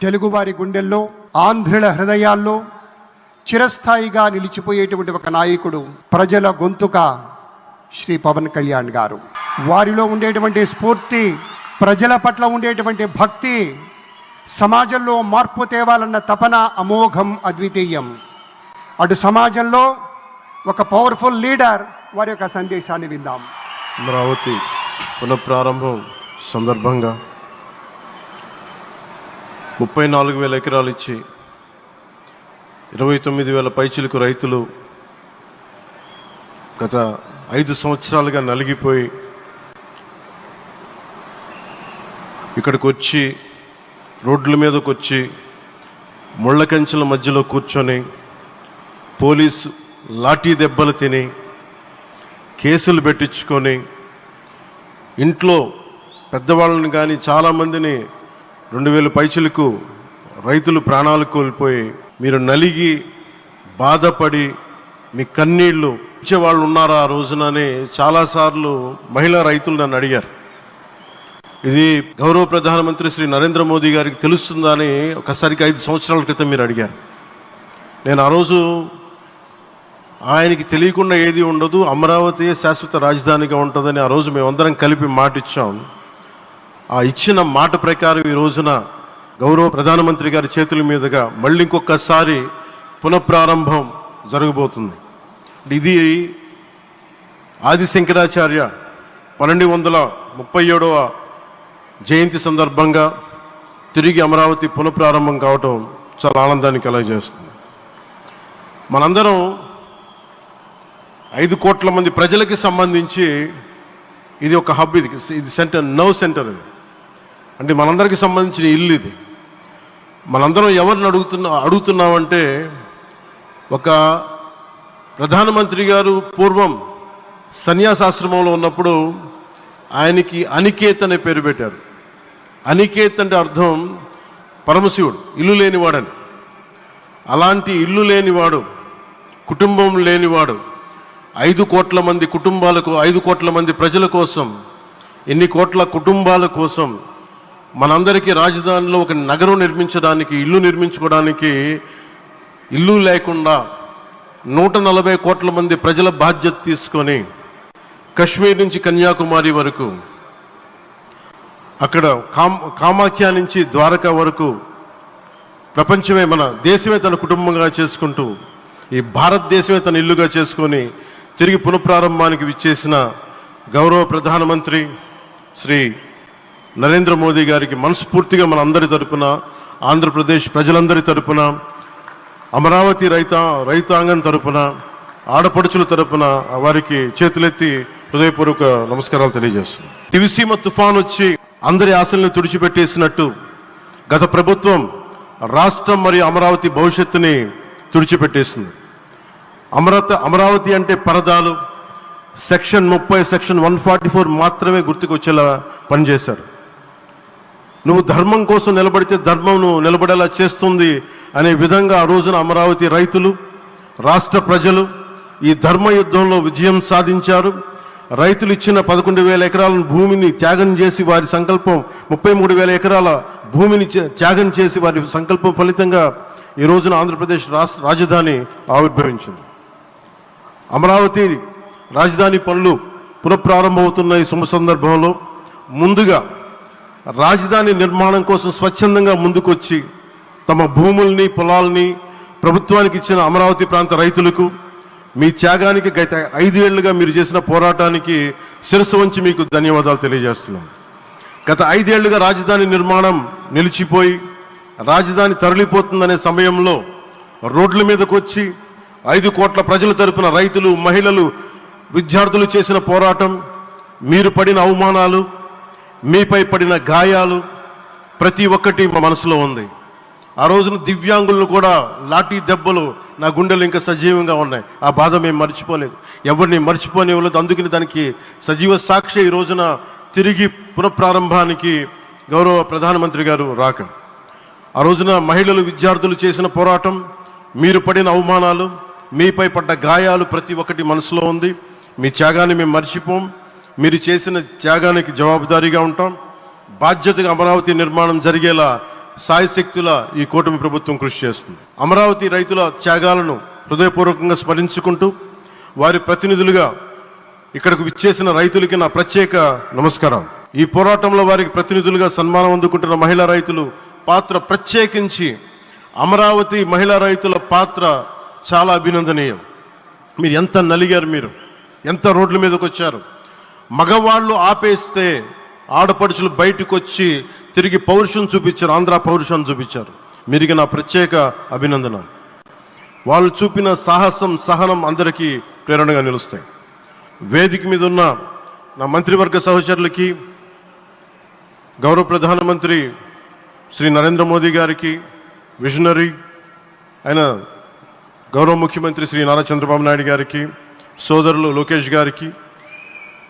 తెలుగువారి గుండెల్లో, ఆంధ్రుల హృదయాల్లో చిరస్థాయిగా నిలిచిపోయేటువంటి ఒక నాయకుడు, ప్రజల గొంతుక శ్రీ పవన్ కళ్యాణ్ గారు. వారిలో ఉండేటువంటి స్ఫూర్తి, ప్రజల పట్ల ఉండేటువంటి భక్తి, సమాజంలో మార్పు తేవాలన్న తపన అమోఘం, అద్వితీయం. అటు సమాజంలో ఒక పవర్ఫుల్ లీడర్, వారి యొక్క సందేశాన్ని విందాం. అమరావతి పునఃప్రారంభం సందర్భంగా 34,000 ఎకరాలు ఇచ్చి 29,000 పైచిలకు రైతులు గత 5 సంవత్సరాలుగా నలిగిపోయి ఇక్కడికి వచ్చి, రోడ్ల మీదకి వచ్చి, ముళ్ళ కంచెల మధ్యలో కూర్చొని పోలీసు లాఠీ దెబ్బలు తిని, కేసులు పెట్టించుకొని, ఇంట్లో పెద్దవాళ్ళని కానీ చాలామందిని 2,000 పైచిలకు రైతులు ప్రాణాలు కోల్పోయి, మీరు నలిగి బాధపడి మీ కన్నీళ్లు ఇచ్చేవాళ్ళు ఉన్నారా ఆ రోజునని చాలాసార్లు మహిళా రైతులు నన్ను అడిగారు. ఇది గౌరవ ప్రధానమంత్రి శ్రీ నరేంద్ర మోదీ గారికి తెలుస్తుందా అని ఒకసారికి 5 సంవత్సరాల క్రితం మీరు అడిగారు. నేను ఆ రోజు ఆయనకి తెలియకుండా ఏది ఉండదు, అమరావతి శాశ్వత రాజధానిగా ఉంటుందని ఆ రోజు మేమందరం కలిపి మాట ఇచ్చాం. ఆ ఇచ్చిన మాట ప్రకారం ఈ రోజున గౌరవ ప్రధానమంత్రి గారి చేతుల మీదుగా మళ్ళీ ఇంకొకసారి పునఃప్రారంభం జరగబోతుంది. ఇది ఆది శంకరాచార్య 1237వ జయంతి సందర్భంగా తిరిగి అమరావతి పునఃప్రారంభం కావటం చాలా ఆనందాన్ని కలగజేస్తుంది. మనందరం 5 కోట్ల మంది ప్రజలకి సంబంధించి ఇది ఒక హబ్, ఇది సెంటర్, నర్వ్ సెంటర్. ఇది అంటే మనందరికి సంబంధించిన ఇల్లు. ఇది మనందరం ఎవరిని అడుగుతున్నామంటే, ఒక ప్రధానమంత్రి గారు పూర్వం సన్యాసాశ్రమంలో ఉన్నప్పుడు ఆయనకి అనికేత్ అనే పేరు పెట్టారు. అనికేత్ అంటే అర్థం పరమశివుడు, ఇల్లు లేనివాడని. అలాంటి ఇల్లు లేనివాడు, కుటుంబం లేనివాడు 5 కోట్ల మంది కుటుంబాలకు, 5 కోట్ల మంది ప్రజల కోసం, ఎన్ని కోట్ల కుటుంబాల కోసం మనందరికీ రాజధానిలో ఒక నగరం నిర్మించడానికి, ఇల్లు నిర్మించుకోవడానికి ఇల్లు లేకుండా 140 కోట్ల మంది ప్రజల బాధ్యత తీసుకొని కశ్మీర్ నుంచి కన్యాకుమారి వరకు, అక్కడ కామాఖ్య నుంచి ద్వారకా వరకు ప్రపంచమే, మన దేశమే తన కుటుంబంగా చేసుకుంటూ, ఈ భారతదేశమే తన ఇల్లుగా చేసుకొని తిరిగి పునఃప్రారంభానికి విచ్చేసిన గౌరవ ప్రధానమంత్రి శ్రీ నరేంద్ర మోదీ గారికి మనస్ఫూర్తిగా మన అందరి తరపున, ఆంధ్రప్రదేశ్ ప్రజలందరి తరపున, అమరావతి రైతాంగం తరపున, ఆడపడుచుల తరపున వారికి చేతులెత్తి హృదయపూర్వక నమస్కారాలు తెలియజేస్తున్నాను. దివిసీమ తుఫాన్ వచ్చి అందరి ఆశల్ని తుడిచిపెట్టేసినట్టు గత ప్రభుత్వం రాష్ట్రం మరియు అమరావతి భవిష్యత్తుని తుడిచిపెట్టేసింది. అమరావతి అంటే పరదాలు, సెక్షన్ 30, సెక్షన్ 144 మాత్రమే గుర్తుకొచ్చేలా పనిచేశారు. నువ్వు ధర్మం కోసం నిలబడితే ధర్మం నువ్వు నిలబడేలా చేస్తుంది అనే విధంగా ఆ రోజున అమరావతి రైతులు, రాష్ట్ర ప్రజలు ఈ ధర్మ యుద్ధంలో విజయం సాధించారు. రైతులు ఇచ్చిన 11,000 ఎకరాల భూమిని త్యాగం చేసి, వారి సంకల్పం 33,000 ఎకరాల భూమిని త్యాగం చేసి, వారి సంకల్పం ఫలితంగా ఈ రోజున ఆంధ్రప్రదేశ్ రాజధాని ఆవిర్భవించింది. అమరావతి రాజధాని పనులు పునఃప్రారంభమవుతున్న ఈ శుభ సందర్భంలో ముందుగా రాజధాని నిర్మాణం కోసం స్వచ్ఛందంగా ముందుకొచ్చి తమ భూముల్ని, పొలాల్ని ప్రభుత్వానికి ఇచ్చిన అమరావతి ప్రాంత రైతులకు, మీ త్యాగానికి గత 5 ఏళ్లుగా మీరు చేసిన పోరాటానికి శిరస్సు వంచి మీకు ధన్యవాదాలు తెలియజేస్తున్నాం. గత 5 ఏళ్లుగా రాజధాని నిర్మాణం నిలిచిపోయి రాజధాని తరలిపోతుందనే సమయంలో రోడ్ల మీదకు వచ్చి 5 కోట్ల ప్రజల తరపున రైతులు, మహిళలు, విద్యార్థులు చేసిన పోరాటం, మీరు పడిన అవమానాలు, మీపై పడిన గాయాలు ప్రతి ఒక్కటి మా మనసులో ఉంది. ఆ రోజున దివ్యాంగులను కూడా లాఠీ దెబ్బలు నా గుండెలు ఇంకా సజీవంగా ఉన్నాయి. ఆ బాధ మేము మర్చిపోలేదు, ఎవరిని మర్చిపోనివ్వలేదు. అందుకని దానికి సజీవ సాక్షి ఈ రోజున తిరిగి పునఃప్రారంభానికి గౌరవ ప్రధానమంత్రి గారు రాక, ఆ రోజున మహిళలు, విద్యార్థులు చేసిన పోరాటం, మీరు పడిన అవమానాలు, మీపై పడ్డ గాయాలు ప్రతి ఒక్కటి మనసులో ఉంది. మీ త్యాగాన్ని మేము మర్చిపోం. మీరు చేసిన త్యాగానికి జవాబుదారీగా ఉంటాం. బాధ్యతగా అమరావతి నిర్మాణం జరిగేలా సాయశక్తుల ఈ కూటమి ప్రభుత్వం కృషి చేస్తుంది. అమరావతి రైతుల త్యాగాలను హృదయపూర్వకంగా స్మరించుకుంటూ వారి ప్రతినిధులుగా ఇక్కడకు విచ్చేసిన రైతులకి నా ప్రత్యేక నమస్కారం. ఈ పోరాటంలో వారికి ప్రతినిధులుగా సన్మానం అందుకుంటున్న మహిళా రైతులు పాత్ర, ప్రత్యేకించి అమరావతి మహిళా రైతుల పాత్ర చాలా అభినందనీయం. మీరు ఎంత నలిగారు, మీరు ఎంత రోడ్ల మీదకి వచ్చారు. మగవాళ్ళు ఆపేస్తే ఆడపడుచులు బయటకు వచ్చి తిరిగి పౌరుషం చూపించారు, ఆంధ్ర పౌరుషాన్ని చూపించారు. మీరికి నా ప్రత్యేక అభినందన. వాళ్ళు చూపిన సాహసం, సహనం అందరికీ ప్రేరణగా నిలుస్తాయి. వేదిక మీద ఉన్న నా మంత్రివర్గ సహచరులకి, గౌరవ ప్రధానమంత్రి శ్రీ నరేంద్ర మోదీ గారికి, విజనరీ అయిన గౌరవ ముఖ్యమంత్రి శ్రీ నారా చంద్రబాబు నాయుడు గారికి, సోదరులు లోకేష్ గారికి,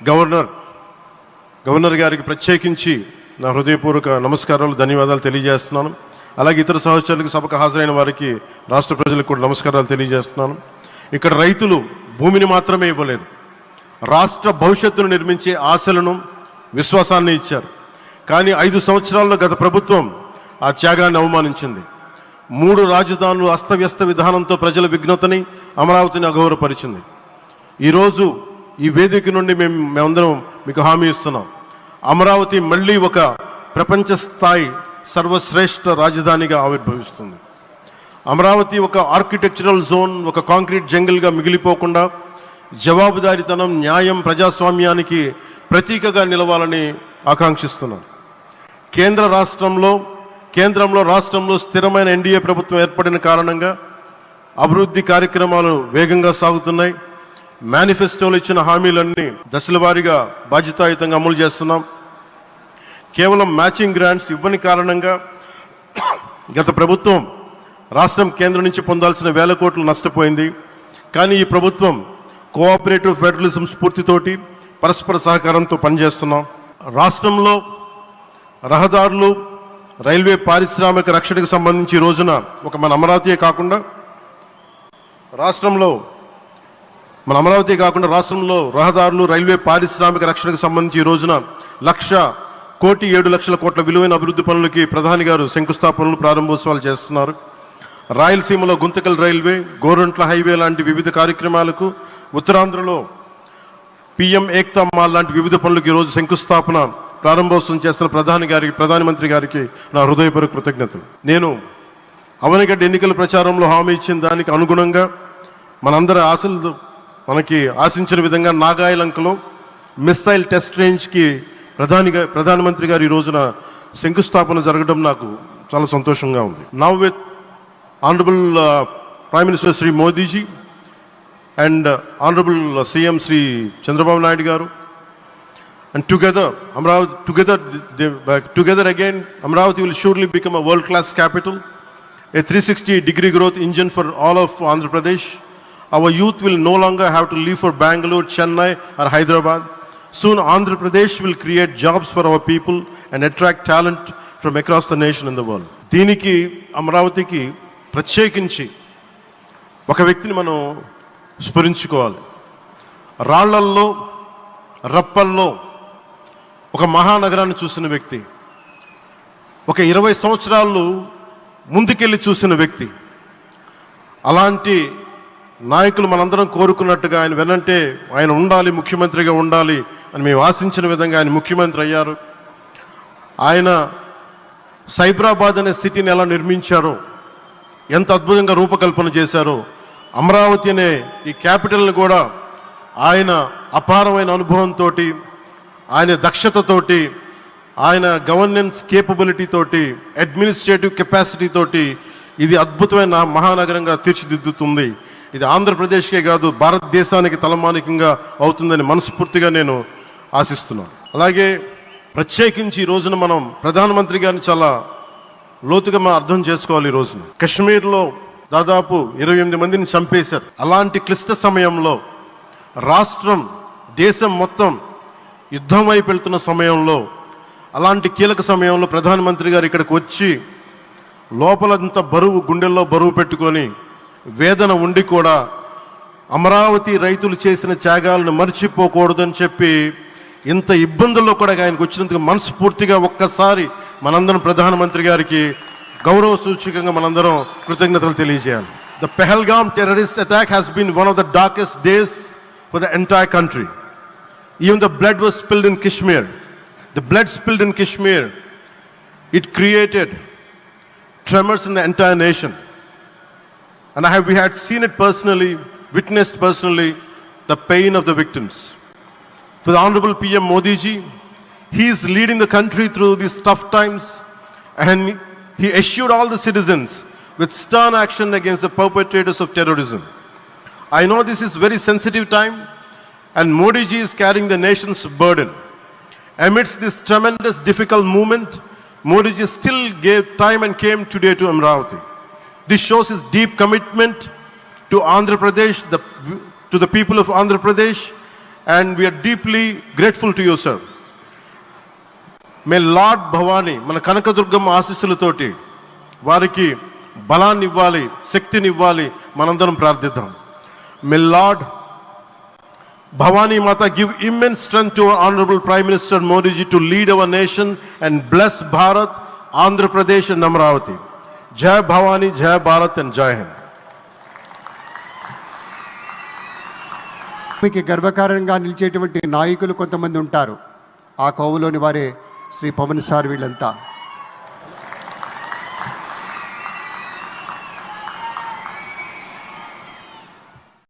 గవర్నర్ గారికి ప్రత్యేకించి నా హృదయపూర్వక నమస్కారాలు, ధన్యవాదాలు తెలియజేస్తున్నాను. అలాగే ఇతర సహచరులకు, సభకు హాజరైన వారికి, రాష్ట్ర ప్రజలకు కూడా నమస్కారాలు తెలియజేస్తున్నాను. ఇక్కడ రైతులు భూమిని మాత్రమే ఇవ్వలేదు, రాష్ట్ర భవిష్యత్తును నిర్మించే ఆశలను, విశ్వాసాన్ని ఇచ్చారు. కానీ 5 సంవత్సరాల్లో గత ప్రభుత్వం ఆ త్యాగాన్ని అవమానించింది. 3 రాజధానులు, అస్తవ్యస్త విధానంతో ప్రజల విఘ్నతని, అమరావతిని అగౌరవపరిచింది. ఈరోజు ఈ వేదిక నుండి మేమందరం మీకు హామీ ఇస్తున్నాం, అమరావతి మళ్ళీ ఒక ప్రపంచ స్థాయి సర్వశ్రేష్ఠ రాజధానిగా ఆవిర్భవిస్తుంది. అమరావతి ఒక ఆర్కిటెక్చరల్ జోన్, ఒక కాంక్రీట్ జంగిల్గా మిగిలిపోకుండా జవాబుదారీతనం, న్యాయం, ప్రజాస్వామ్యానికి ప్రతీకగా నిలవాలని ఆకాంక్షిస్తున్నాం. కేంద్రంలో రాష్ట్రంలో స్థిరమైన ఎన్డీఏ ప్రభుత్వం ఏర్పడిన కారణంగా అభివృద్ధి కార్యక్రమాలు వేగంగా సాగుతున్నాయి. మేనిఫెస్టోలో ఇచ్చిన హామీలన్నీ దశల వారీగా బాధ్యతాయుతంగా అమలు చేస్తున్నాం. కేవలం మ్యాచింగ్ గ్రాంట్స్ ఇవ్వని కారణంగా గత ప్రభుత్వం రాష్ట్రం కేంద్రం నుంచి పొందాల్సిన 1000 కోట్లు నష్టపోయింది. కానీ ఈ ప్రభుత్వం కోఆపరేటివ్ ఫెడరలిజం స్ఫూర్తితోటి పరస్పర సహకారంతో పనిచేస్తున్నాం. రాష్ట్రంలో రహదారులు, రైల్వే, పారిశ్రామిక రక్షణకు సంబంధించి ఈ రోజున మన అమరావతి కాకుండా రాష్ట్రంలో రహదారులు, రైల్వే, పారిశ్రామిక రక్షణకు సంబంధించి ఈ రోజున 1,07,00,000 కోట్ల విలువైన అభివృద్ధి పనులకి ప్రధాని గారు శంకుస్థాపనలు, ప్రారంభోత్సవాలు చేస్తున్నారు. రాయలసీమలో గుంతకల్ రైల్వే, గోరంట్ల హైవే లాంటి వివిధ కార్యక్రమాలకు, ఉత్తరాంధ్రలో పిఎం ఏక్తా మాల్ లాంటి వివిధ పనులకు ఈరోజు శంకుస్థాపన, ప్రారంభోత్సవం చేస్తున్న ప్రధానమంత్రి గారికి నా హృదయపూర్వక కృతజ్ఞతలు. నేను అవనిగడ్డ ఎన్నికల ప్రచారంలో హామీ ఇచ్చిన దానికి అనుగుణంగా మనందరి ఆశలు మనకి ఆశించిన విధంగా నాగాయలంకలో మిస్సైల్ టెస్ట్ రేంజ్కి ప్రధానమంత్రి గారు ఈ రోజున శంకుస్థాపన జరగడం నాకు చాలా సంతోషంగా ఉంది. Now with honourable prime minister Shri Modiji and honourable CM Shri Chandrababu Naidu గారు, and together again Amravati will surely become a world class capital, a 360-degree growth engine for all of Andhra Pradesh. Our youth will no longer have to leave for Bangalore, Chennai or Hyderabad. Soon Andhra Pradesh will create jobs for our people and attract talent from across the nation and the world. దీనికి అమరావతికి ప్రత్యేకించి ఒక వ్యక్తిని మనం స్మరించుకోవాలి. రాళ్లల్లో, రప్పల్లో ఒక మహానగరాన్ని చూసిన వ్యక్తి, ఒక 20 సంవత్సరాలు ముందుకెళ్ళి చూసిన వ్యక్తి. అలాంటి నాయకులు మనందరం కోరుకున్నట్టుగా ఆయన వెనంటే ఆయన ఉండాలి, ముఖ్యమంత్రిగా ఉండాలి అని మేము ఆశించిన విధంగా ఆయన ముఖ్యమంత్రి అయ్యారు. ఆయన సైబరాబాద్ అనే సిటీని ఎలా నిర్మించారో, ఎంత అద్భుతంగా రూపకల్పన చేశారో, అమరావతి అనే ఈ క్యాపిటల్ని కూడా ఆయన అపారమైన అనుభవంతో, ఆయన దక్షతతోటి, ఆయన గవర్నెన్స్ కేపబిలిటీ తోటి, అడ్మినిస్ట్రేటివ్ కెపాసిటీ తోటి ఇది అద్భుతమైన మహానగరంగా తీర్చిదిద్దుతుంది. ఇది ఆంధ్రప్రదేశ్కే కాదు, భారతదేశానికి తలమానికంగా అవుతుందని మనస్ఫూర్తిగా నేను ఆశిస్తున్నాను. అలాగే ప్రత్యేకించి ఈ రోజున మనం ప్రధానమంత్రి గారిని చాలా లోతుగా మనం అర్థం చేసుకోవాలి. ఈ రోజున కశ్మీర్లో దాదాపు 28 మందిని చంపేశారు. అలాంటి క్లిష్ట సమయంలో, రాష్ట్రం, దేశం మొత్తం యుద్ధం వైపు వెళ్తున్న సమయంలో, అలాంటి కీలక సమయంలో ప్రధానమంత్రి గారు ఇక్కడికి వచ్చి లోపలంత బరువు, గుండెల్లో బరువు పెట్టుకొని వేదన ఉండి కూడా అమరావతి రైతులు చేసిన త్యాగాలను మర్చిపోకూడదని చెప్పి ఇంత ఇబ్బందుల్లో కూడా ఆయనకు వచ్చినందుకు మనస్ఫూర్తిగా ఒక్కసారి మనందరం ప్రధానమంత్రి గారికి గౌరవ సూచకంగా మనందరం కృతజ్ఞతలు తెలియజేయాలి. The Pahalgam terrorist attack has been one of the darkest days for the entire country. Even the blood was spilled in Kashmir. The blood spilled in Kashmir, it created tremors in the entire nation. And we had seen it personally, witnessed personally, the pain of the victims. For the Honorable PM Modi ji, he is leading the country through these tough times, and he assured all the citizens with stern action against the perpetrators of terrorism. I know this is very sensitive time, and Modi ji is carrying the nation's burden. Amidst this tremendous difficult movement, Modi ji still gave time and came today to Amravati. This shows his deep commitment to Andhra Pradesh, to the people of Andhra Pradesh, and we are deeply grateful to you, sir. May Lord Bhavani, మన కనకదుర్గమ్మ ఆశీస్సులతోటి వారికి బలాన్ని ఇవ్వాలి, శక్తిని ఇవ్వాలి, మనందరం ప్రార్థిద్దాం. May Lord Bhavani Mata give immense strength to our Honorable Prime Minister Modi ji to lead our nation and bless Bharat, Andhra Pradesh and Amravati. Jai Bhavani, Jai Bharat and Jai Hind. మీకు గర్వకారణంగా నిలిచేటువంటి నాయకులు కొంతమంది ఉంటారు. ఆ కోవలోని వారే Shri Pawan sir వీళ్ళంతా.